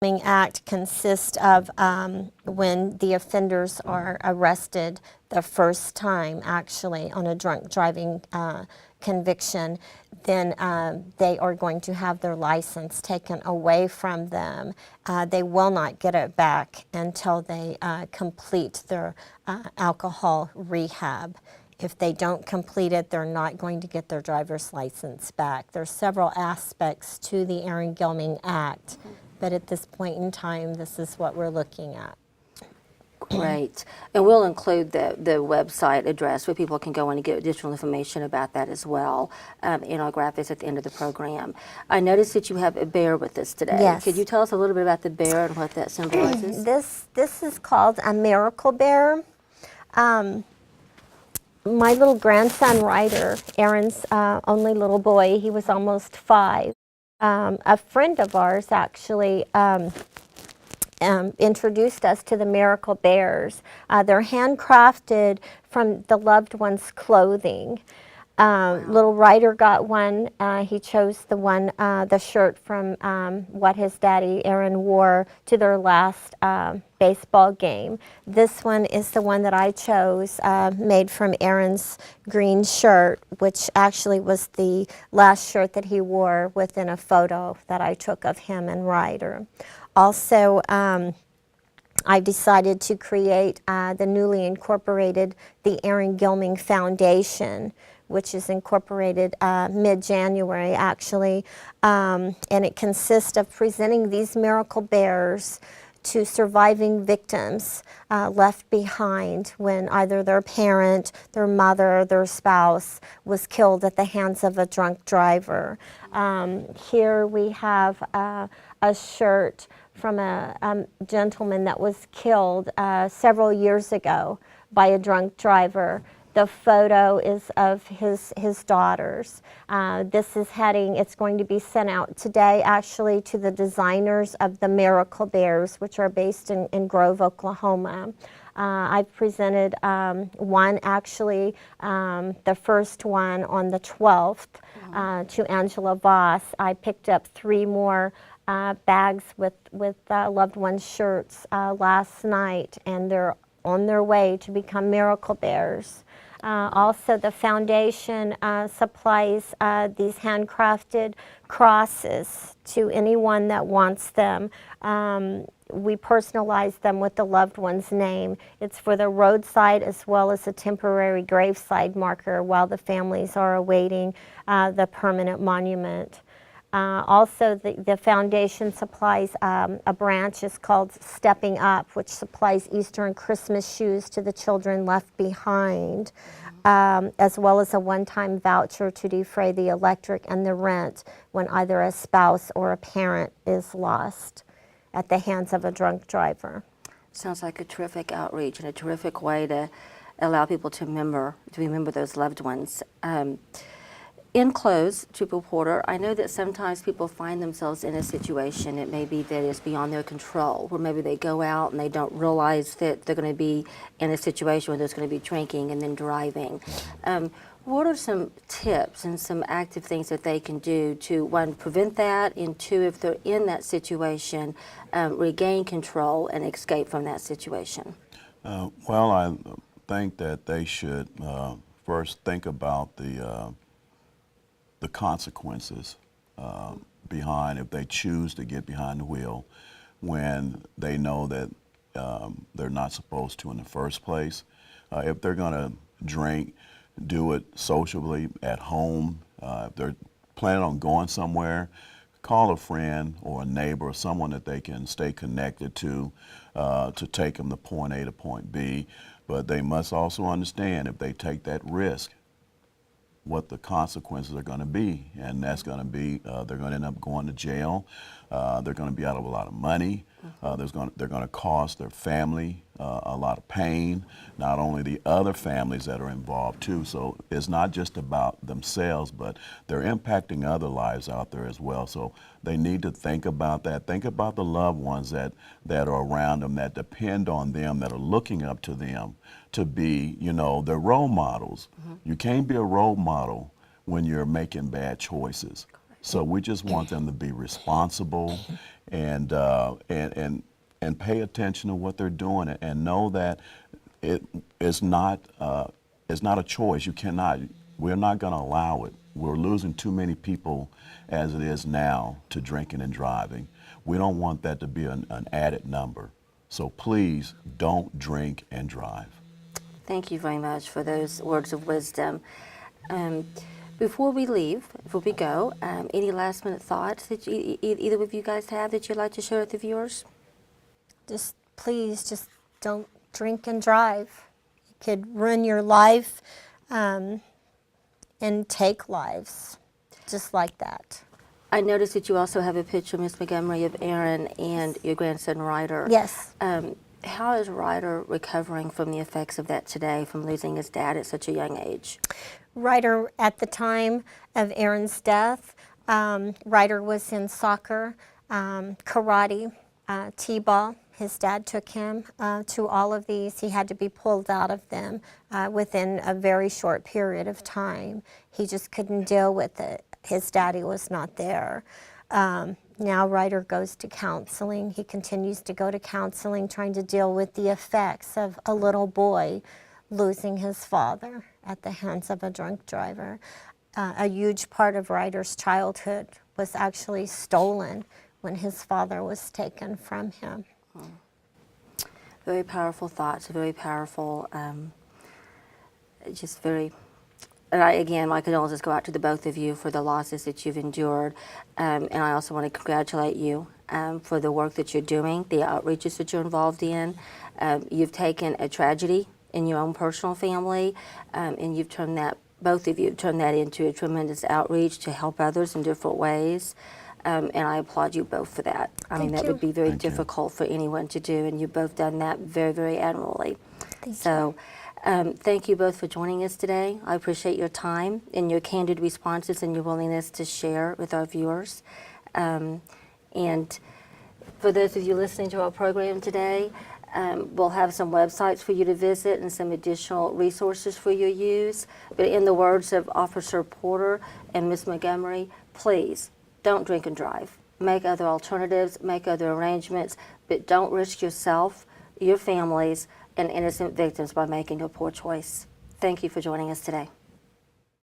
Act consists of when the offenders are arrested the first time, actually, on a drunk driving conviction, then they are going to have their license taken away from them. They will not get it back until they complete their alcohol rehab. If they don't complete it, they're not going to get their driver's license back. There's several aspects to the Aaron Gilming Act, but at this point in time, this is what we're looking at. Great. And we'll include the website address where people can go in and get additional information about that as well in our graphics at the end of the program. I noticed that you have a bear with us today. Yes. Could you tell us a little bit about the bear and what that symbolizes? This is called a miracle bear. My little grandson Ryder, Aaron's only little boy, he was almost 5. A friend of ours actually introduced us to the miracle bears. They're handcrafted from the loved one's clothing. Little Ryder got one. He chose the one, the shirt from what his daddy Aaron wore to their last baseball game. This one is the one that I chose, made from Aaron's green shirt, which actually was the last shirt that he wore within a photo that I took of him and Ryder. Also, I decided to create the newly incorporated the Aaron Gilming Foundation, which is incorporated mid-January, actually, and it consists of presenting these miracle bears to surviving victims left behind when either their parent, their mother, their spouse was killed at the hands of a drunk driver. Here we have a shirt from a gentleman that was killed several years ago by a drunk driver. The photo is of his daughters. This is it's going to be sent out today actually to the designers of the Miracle Bears, which are based in Grove, Oklahoma. I've presented one actually, the first one on the 12th to Angela Voss. I picked up 3 more bags with loved ones' shirts last night, and they're on their way to become Miracle Bears. Also, the foundation supplies these handcrafted crosses to anyone that wants them. We personalize them with the loved one's name. It's for the roadside as well as a temporary graveside marker while the families are awaiting the permanent monument. Also, the foundation supplies a branch is called Stepping Up, which supplies Easter and Christmas shoes to the children left behind, as well as a one-time voucher to defray the electric and the rent when either a spouse or a parent is lost at the hands of a drunk driver. Sounds like a terrific outreach and a terrific way to allow people to remember those loved ones. In close, Chief Reporter, I know that sometimes people find themselves in a situation, it may be that is beyond their control, where maybe they go out and they don't realize that they're going to be in a situation where there's going to be drinking and then driving. What are some tips and some active things that they can do to, 1, prevent that, and 2, if they're in that situation, regain control and escape from that situation? Well, I think that they should first think about the consequences behind if they choose to get behind the wheel when they know that they're not supposed to in the first place. If they're going to drink, do it sociably at home. If they're planning on going somewhere, call a friend or a neighbor or someone that they can stay connected to take them to point A to point B. But they must also understand if they take that risk, what the consequences are going to be, and that's going to be they're going to end up going to jail. They're going to be out of a lot of money. They're going to cost their family a lot of pain, not only the other families that are involved too. So it's not just about themselves, but they're impacting other lives out there as well. So they need to think about that. Think about the loved ones that are around them, that depend on them, that are looking up to them to be, their role models. You can't be a role model when you're making bad choices. So we just want them to be responsible and pay attention to what they're doing, and know that it's not a choice. You cannot. We're not going to allow it. We're losing too many people as it is now to drinking and driving. We don't want that to be an added number. So please don't drink and drive. Thank you very much for those words of wisdom. Before we leave, before we go, any last minute thoughts that either of you guys have that you'd like to share with the viewers? Please don't drink and drive. It could ruin your life and take lives, just like that. I noticed that you also have a picture, Ms. Montgomery, of Aaron and your grandson Ryder. Yes. How is Ryder recovering from the effects of that today, from losing his dad at such a young age? Ryder, at the time of Aaron's death, Ryder was in soccer, karate, t-ball. His dad took him to all of these. He had to be pulled out of them within a very short period of time. He just couldn't deal with it. His daddy was not there. Now Ryder goes to counseling. He continues to go to counseling, trying to deal with the effects of a little boy losing his father at the hands of a drunk driver. A huge part of Ryder's childhood was actually stolen when his father was taken from him. Very powerful thoughts, very powerful, just very, and again, my condolences go out to the both of you for the losses that you've endured. And I also want to congratulate you for the work that you're doing, the outreaches that you're involved in. You've taken a tragedy in your own personal family, and you've turned that, both of you have turned that into a tremendous outreach to help others in different ways. And I applaud you both for that. I mean, that would be very difficult for anyone to do, and you've both done that very, very admirably. Thank you both for joining us today. I appreciate your time and your candid responses and your willingness to share with our viewers. And for those of you listening to our program today, we'll have some websites for you to visit and some additional resources for you to use. But in the words of Officer Porter and Ms. Montgomery, please don't drink and drive. Make other alternatives, make other arrangements, but don't risk yourself, your families, and innocent victims by making a poor choice. Thank you for joining us today.